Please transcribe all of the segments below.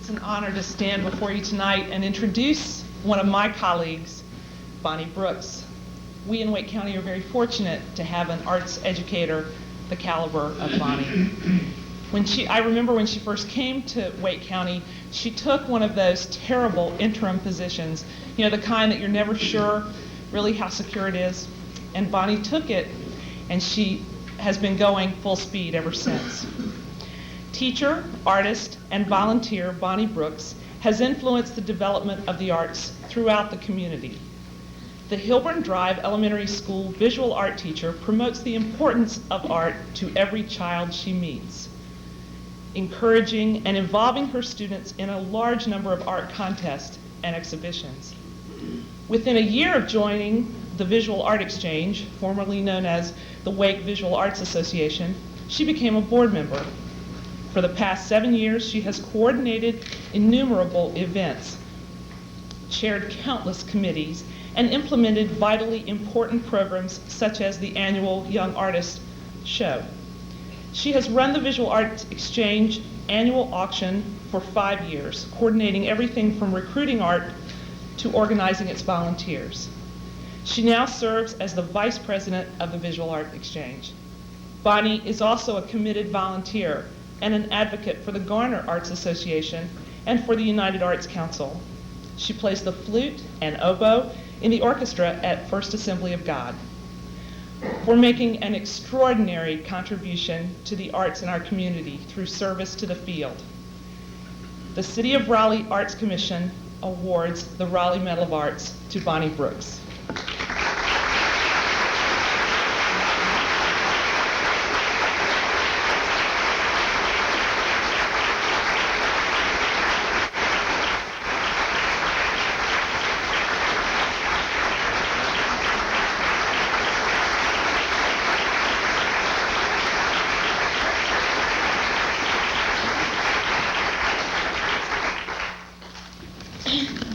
It's an honor to stand before you tonight and introduce one of my colleagues, Bonnie Brooks. We in Wake County are very fortunate to have an arts educator the caliber of Bonnie. I remember when she first came to Wake County, she took one of those terrible interim positions, the kind that you're never sure really how secure it is. And Bonnie took it, and she has been going full speed ever since. Teacher, artist, and volunteer Bonnie Brooks has influenced the development of the arts throughout the community. The Hilburn Drive Elementary School visual art teacher promotes the importance of art to every child she meets, encouraging and involving her students in a large number of art contests and exhibitions. Within a year of joining the Visual Art Exchange, formerly known as the Wake Visual Arts Association, she became a board member. For the past 7 years, she has coordinated innumerable events, chaired countless committees, and implemented vitally important programs such as the annual Young Artist Show. She has run the Visual Arts Exchange annual auction for 5 years, coordinating everything from recruiting art to organizing its volunteers. She now serves as the vice president of the Visual Art Exchange. Bonnie is also a committed volunteer and an advocate for the Garner Arts Association and for the United Arts Council. She plays the flute and oboe in the orchestra at First Assembly of God. For making an extraordinary contribution to the arts in our community through service to the field, the City of Raleigh Arts Commission awards the Raleigh Medal of Arts to Bonnie Brooks.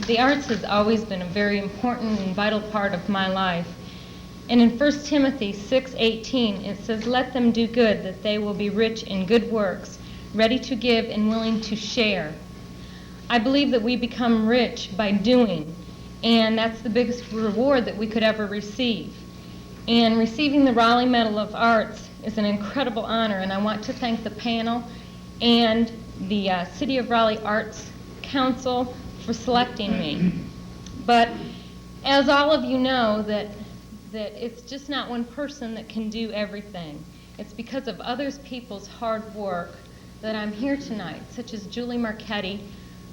The arts has always been a very important and vital part of my life. And in 1 Timothy 6:18, it says, "Let them do good, that they will be rich in good works, ready to give and willing to share." I believe that we become rich by doing, and that's the biggest reward that we could ever receive. And receiving the Raleigh Medal of Arts is an incredible honor, and I want to thank the panel and the City of Raleigh Arts Council for selecting me. But as all of you know, that it's just not one person that can do everything. It's because of other people's hard work that I'm here tonight, such as Julie Marchetti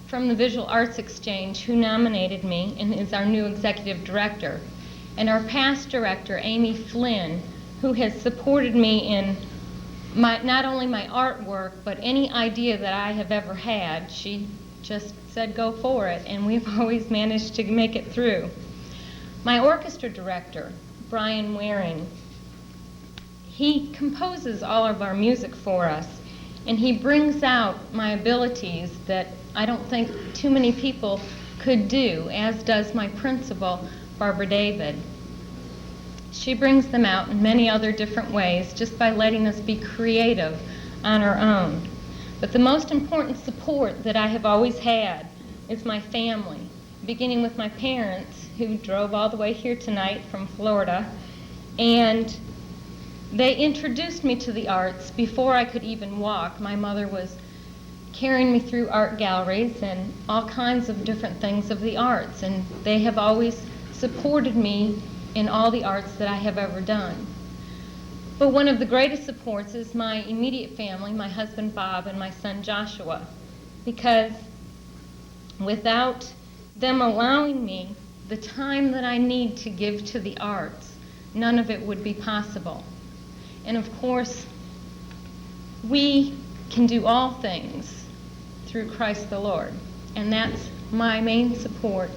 from the Visual Arts Exchange, who nominated me and is our new executive director, and our past director, Amy Flynn, who has supported me in not only my artwork, but any idea that I have ever had. She just said go for it, and we've always managed to make it through. My orchestra director, Brian Waring, he composes all of our music for us, and he brings out my abilities that I don't think too many people could do, as does my principal, Barbara David. She brings them out in many other different ways just by letting us be creative on our own. But the most important support that I have always had is my family, beginning with my parents, who drove all the way here tonight from Florida, and they introduced me to the arts before I could even walk. My mother was carrying me through art galleries and all kinds of different things of the arts, and they have always supported me in all the arts that I have ever done. But one of the greatest supports is my immediate family, my husband Bob and my son Joshua, because without them allowing me the time that I need to give to the arts, none of it would be possible. And of course, we can do all things through Christ the Lord, and that's my main support,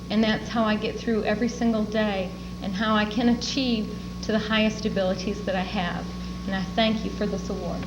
and that's how I get through every single day and how I can achieve to the highest abilities that I have. And I thank you for this award.